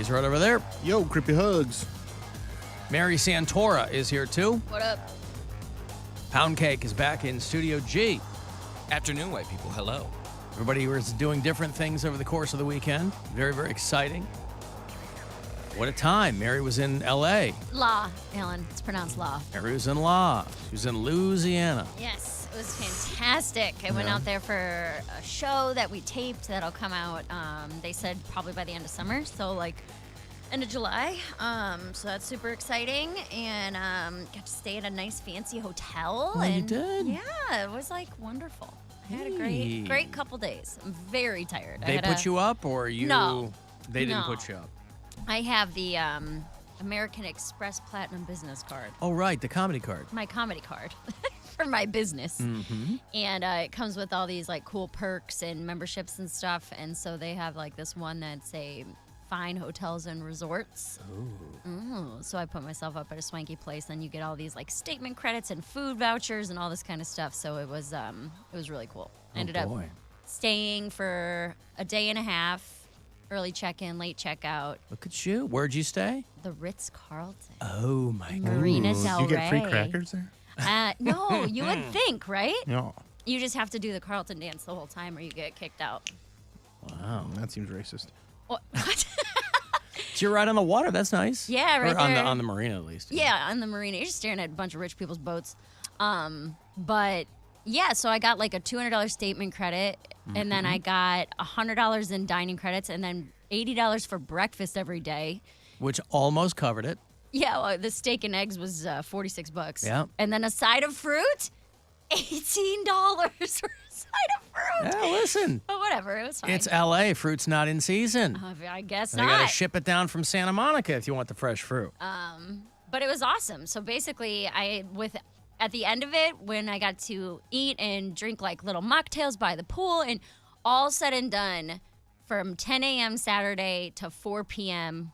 He's right over there. Yo, creepy hugs. Mary Santora is here, too. What up? Poundcake is back in Studio G. Afternoon, white people. Hello. Everybody was doing different things over the course of the weekend. Very, very exciting. What a time. Mary was in L.A. La, Alan. It's pronounced La. Mary was in La. She was in Louisiana. Yes, it was fantastic. I went out there for a show that we taped that'll come out, they said probably by the end of summer, so like end of July. So that's super exciting. And got to stay at a nice fancy hotel. Oh, and you did? Yeah, it was like wonderful. I had a Hey. great couple days. I'm very tired. They put you up or you? No. They didn't No. put you up. I have the American Express Platinum Business Card. Oh, right. The comedy card. My comedy card for my business. Mm-hmm. And it comes with all these like cool perks and memberships and stuff. And so they have like this one that's a fine hotels and resorts. Ooh. So I put myself up at a swanky place. Then you get all these like statement credits and food vouchers and all this kind of stuff. So it was really cool. Ended up staying for a day and a half. Early check-in, late check-out. Look at you. Where'd you stay? The Ritz-Carlton. Oh, my God. Marina Del Rey. You get free crackers there? No, you would think, right? No. You just have to do the Carlton dance the whole time or you get kicked out. Wow. That seems racist. What? So you're right on the water. That's nice. Yeah, right or on there. On the marina, at least. Yeah, on the marina. You're just staring at a bunch of rich people's boats. But, yeah, so I got like a $200 statement credit, and then I got $100 in dining credits, and then $80 for breakfast every day. Which almost covered it. Yeah, well, the steak and eggs was $46. Yeah. And then a side of fruit, $18 for a side of fruit. Yeah, listen. But whatever, it was fine. It's L.A. Fruit's not in season. I guess They not. got to ship it down from Santa Monica if you want the fresh fruit. But it was awesome. So basically, at the end of it, when I got to eat and drink like little mocktails by the pool, and all said and done, from 10 a.m. Saturday to 4 p.m.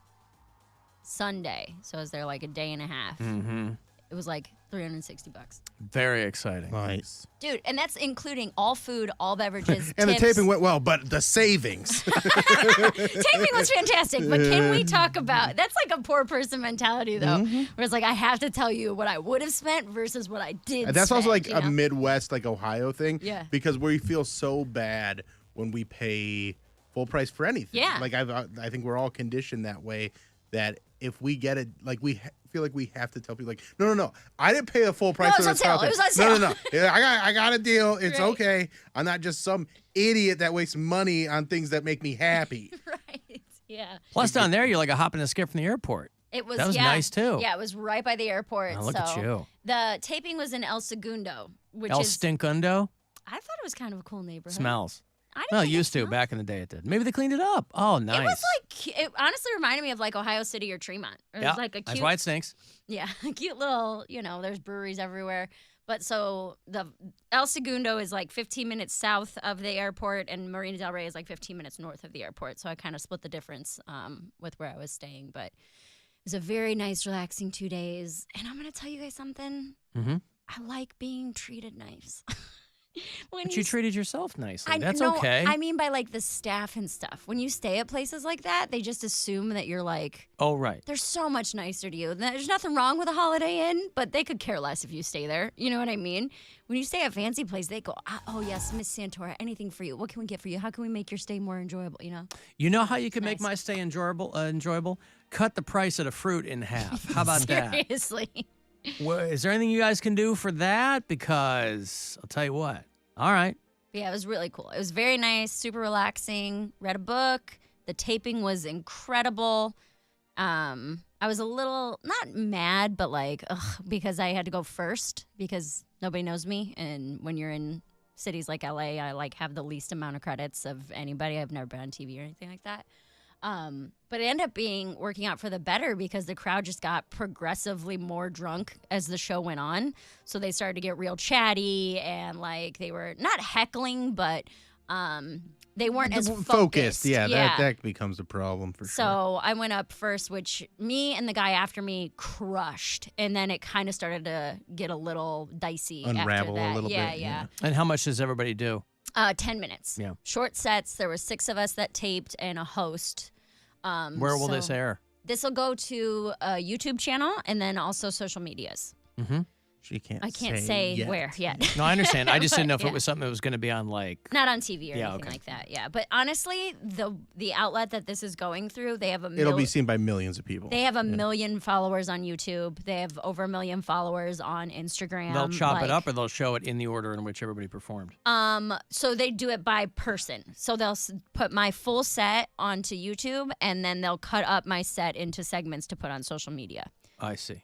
Sunday. So I was there like a day and a half. Mm-hmm. It was like $360. Very exciting. Nice. Dude, and that's including all food, all beverages, And tips. the taping went well, but the savings. Taping was fantastic, but can we talk about that's like a poor person mentality though, where it's like I have to tell you what I would have spent versus what I did. That's also like spend, a Midwest, like Ohio thing. Yeah. Because we feel so bad when we pay full price for anything. Yeah. Like I think we're all conditioned that way. That if we get it, like feel like we have to tell people, like, no, I didn't pay the full price for it was on this sale. thing. It was on sale. No. Yeah, I got a deal. It's Right. okay. I'm not just some idiot that wastes money on things that make me happy. Right. Yeah. Plus, down there, you're like a hop and a skip from the airport. It was That was yeah. nice, too. Yeah, it was right by the airport. Oh, look so at you. The taping was in El Segundo, which El is Stinkundo I thought it was kind of a cool neighborhood. smells. I didn't Well, it think it used to. smelled. Back in the day, it did. Maybe they cleaned it up. Oh, nice. It was like it honestly reminded me of like Ohio City or Tremont. It was like a that's cute why it stinks. Yeah, a cute little, there's breweries everywhere. But so the El Segundo is like 15 minutes south of the airport, and Marina Del Rey is like 15 minutes north of the airport. So I kind of split the difference with where I was staying. But it was a very nice, relaxing 2 days. And I'm going to tell you guys something. Mm-hmm. I like being treated nice. But you treated yourself nicely. That's no, okay. I mean by like the staff and stuff. When you stay at places like that, they just assume that you're like, oh, right. they're so much nicer to you. There's nothing wrong with a Holiday Inn, but they could care less if you stay there. You know what I mean? When you stay at a fancy place, they go, oh, yes, Miss Santora, anything for you. What can we get for you? How can we make your stay more enjoyable, You know how you can make Nice. my stay enjoyable? Cut the price of the fruit in half. How about that? Seriously. Well, is there anything you guys can do for that? Because I'll tell you what. All right. Yeah, it was really cool. It was very nice, super relaxing. Read a book. The taping was incredible. I was a little, not mad, but like, because I had to go first because nobody knows me. And when you're in cities like LA, I like have the least amount of credits of anybody. I've never been on TV or anything like that. But it ended up working out for the better because the crowd just got progressively more drunk as the show went on. So they started to get real chatty and like they were not heckling, but they weren't as focused. Yeah, that becomes a problem for sure. So I went up first, which me and the guy after me crushed. And then it kind of started to get a little dicey Unravel after that. a little bit. Yeah. And how much does everybody do? 10 minutes. Yeah. Short sets. There were 6 of us that taped and a host. Where will this air? This will go to a YouTube channel and then also social medias. Mm-hmm. She can't. I can't say yet. where yet. No, I understand. I just didn't know if Yeah. it was something that was going to be on like. Not on TV or Yeah, anything okay. like that. Yeah, but honestly, the outlet that this is going through, they have It'll be seen by millions of people. They have a million followers on YouTube. They have over 1 million followers on Instagram. They'll chop it up, or they'll show it in the order in which everybody performed. So they do it by person. So they'll put my full set onto YouTube, and then they'll cut up my set into segments to put on social media. I see.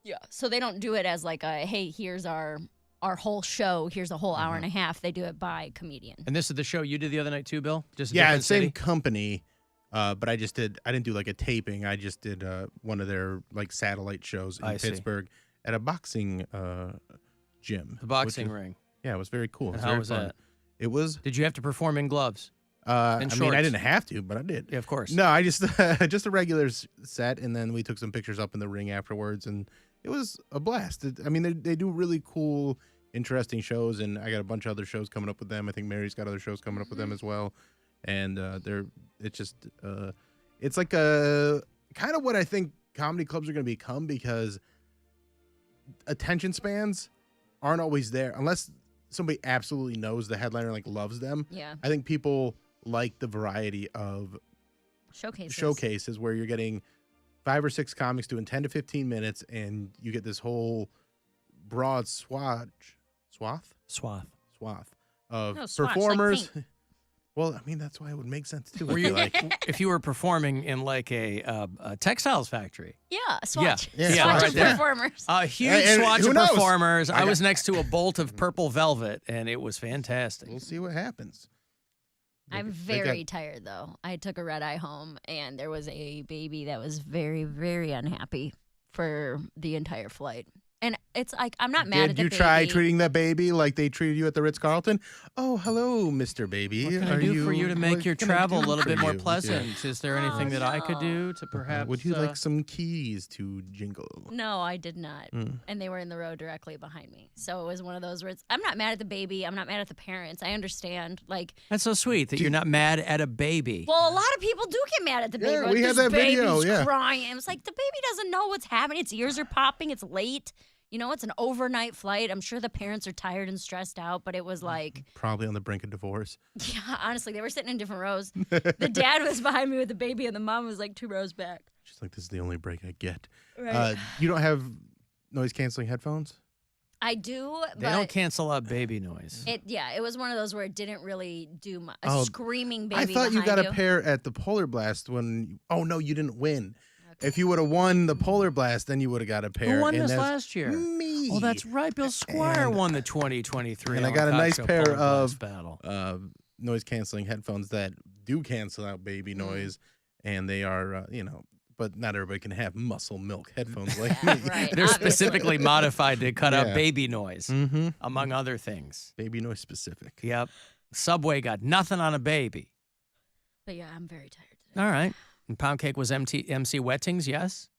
Yeah. So they don't do it as like a, hey, here's our whole show. Here's a whole hour and a half. They do it by comedian. And this is the show you did the other night too, Bill? Just a Yeah, different same city? company, but I didn't do like a taping. I just did one of their like satellite shows in I see. Pittsburgh at a boxing gym. The boxing which was- ring. Yeah, it was very cool. It And was how very was fun. that? It was. Did you have to perform in gloves? I mean, shorts? I didn't have to, but I did. Yeah, of course. No, I just just a regular set, and then we took some pictures up in the ring afterwards, and it was a blast. I mean, they do really cool, interesting shows, and I got a bunch of other shows coming up with them. I think Mary's got other shows coming up with them as well, and it's like a kind of what I think comedy clubs are going to become, because attention spans aren't always there unless somebody absolutely knows the headliner, like loves them. Yeah. I think people like the variety of showcases where you're getting 5 or 6 comics doing 10 to 15 minutes, and you get this whole broad swath of No, swatch, like performers. paint. Well, I mean, that's why it would make sense too. I Were feel you like. if you were performing in like a textiles factory? Yeah, swatch. Yeah, swatch right of there. performers. A huge And swatch who of knows? performers. I I was got- next to a bolt of purple velvet, and it was fantastic. We'll see what happens. I'm They got- very tired though. I took a red eye home, and there was a baby that was very, very unhappy for the entire flight. And it's like, I'm not mad at Did the you baby. try treating that baby like they treated you at the Ritz-Carlton? Oh, hello, Mr. Baby. What can I do for you to make what your can I travel a do little for bit more you? pleasant? Yeah. Is there anything that I could do to perhaps? Would you like some keys to jingle? No, I did not. And they were in the row directly behind me. So it was one of those where I'm not mad at the baby. I'm not mad at the parents. I understand. Like, That's so sweet that you're not mad at a baby. well, a lot of people do get mad at the baby. Yeah, Like, we had this that video, baby's yeah. crying. And it's like, the baby doesn't know what's happening. Its ears are popping. It's late. You know, it's an overnight flight. I'm sure the parents are tired and stressed out, but it was like, Probably on the brink of divorce. yeah, honestly, they were sitting in different rows. The dad was behind me with the baby, and the mom was like 2 rows back. She's like, this is the only break I get. Right. You don't have noise-canceling headphones? I do, They don't but cancel out baby noise. it was one of those where it didn't really do much. A Oh, screaming baby I thought you behind got a pair at the Polar Blast when... Oh, no, you didn't win. If you would have won the Polar Blast, then you would have got a pair. Who won and this that's last year? Me. Oh, that's right. Bill Squire And- won the 2023. and I Alan got a Cox nice Show pair Polar Blast of- battle. Noise-canceling headphones that do cancel out Mm. baby noise, and they are, but not everybody can have muscle milk headphones like Yeah, me. right. They're obviously. specifically modified to cut out Yeah. baby noise, Mm-hmm. among other things. Baby noise specific. Yep. Subway got nothing on a baby. But yeah, I'm very tired today. All right. And Poundcake was MC Wettings, yes?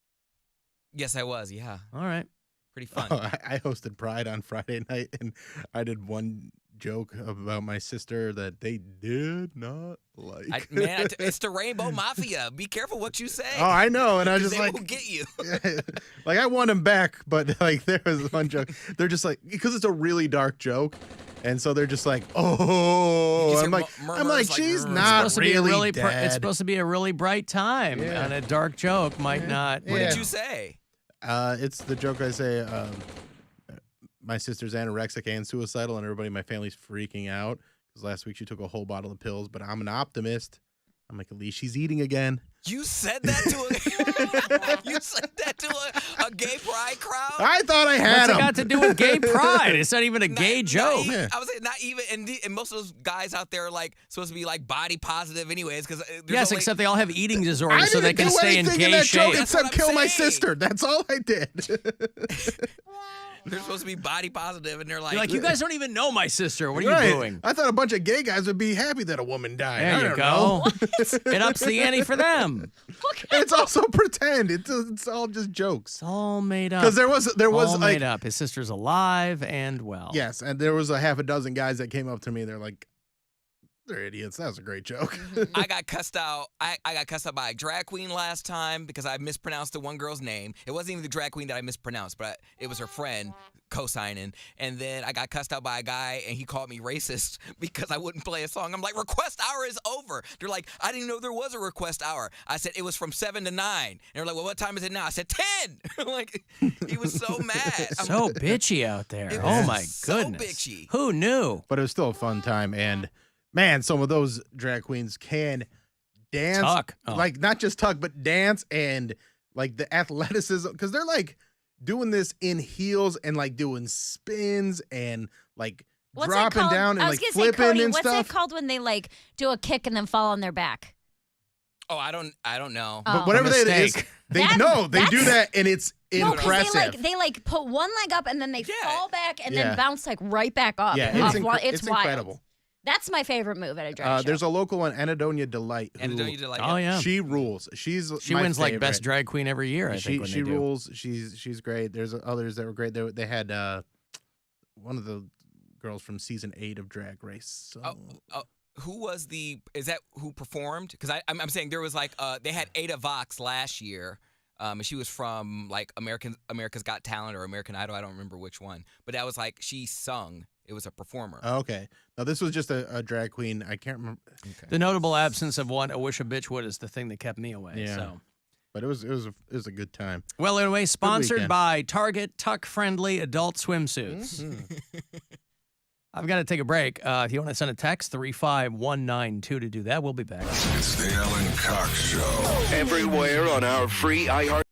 Yes, I was. Yeah, All right. pretty fun. Oh, I hosted Pride on Friday night, and I did one joke about my sister that they did not like. It's the Rainbow Mafia. Be careful what you say. Oh, I know, and I was 'cause just they like, will get you. like I want him back, but like there was one joke. They're just like, because it's a really dark joke, and so they're just like, oh, You just I'm hear like, murmurs I'm like, like, she's "Grr." not Supposed to be a really really dead. it's supposed to be a really bright time, Yeah. and a dark joke might not. What Yeah. did you say? It's the joke I say. My sister's anorexic and suicidal, and everybody in my family's freaking out because last week she took a whole bottle of pills. But I'm an optimist. I'm like, at least she's eating again. You said that to a you said that to a gay pride crowd. I thought I What's had it him. got to do with gay pride? It's not even a Not- gay not joke. even- Yeah. I was saying not even, and most of those guys out there are like supposed to be like body positive, anyways. Because Yes, except they all have eating I disorders, so they didn't can do stay in anything in gay that joke shape. That's what except I'm kill my saying. sister. That's all I did. they're supposed to be body positive, and they're like, You're like, you guys don't even know my sister. What are Right. you doing? I thought a bunch of gay guys would be happy that a woman died. I There you don't know. go. It ups the ante for them. It's also pretend. It's all just jokes. It's all made up. Because there was all like made up. His sister's alive and well. yes, and there was a half a dozen guys that came up to me. They're like, They're idiots. That was a great joke. I got cussed out. I got cussed out by a drag queen last time because I mispronounced the one girl's name. It wasn't even the drag queen that I mispronounced, but it was her friend co-signing. And then I got cussed out by a guy, and he called me racist because I wouldn't play a song. I'm like, request hour is over. They're like, I didn't know there was a request hour. I said it was from 7 to 9. And they're like, well, what time is it now? I said 10. Like, he was so mad. So bitchy out there. It Oh was my so goodness. bitchy. Who knew? But it was still a fun time. And man, some of those drag queens can dance. Tuck. Oh. Like, not just tuck, but dance and like the athleticism. Because they're like doing this in heels and like doing spins and like dropping down and like flipping Cody, and what's stuff. it called when they like do a kick and then fall on their back? Oh, I don't know. Oh. But whatever that is, mistake. they do that and it's No, because impressive. they like put one leg up and then they Yeah. fall back and Yeah. then bounce like right back up. Yeah, Off it's, one- it's wild. incredible. That's my favorite move at a drag show. There's a local one, Anadonia Delight. Who, And don't you do like Oh yeah. She rules. She my wins like favorite. best drag queen every year. I think when She they do. rules. She's great. There's others that were great. They had one of the girls from season 8 of Drag Race. So. Who was is that who performed? Because I'm saying there was like they had Ada Vox last year, and she was from like America's Got Talent or American Idol. I don't remember which one, but that was like she sung. It was a performer. Oh, okay. Now this was just a drag queen. I can't remember. Okay. The notable absence of one, I wish a bitch would, is the thing that kept me away. Yeah. So. But it was a good time. Well, anyway, sponsored weekend. by Target tuck-friendly adult swimsuits. Mm-hmm. I've got to take a break. If you want to send a text, 35192 to do that. We'll be back. It's the Alan Cox Show. Everywhere on our free iHeart.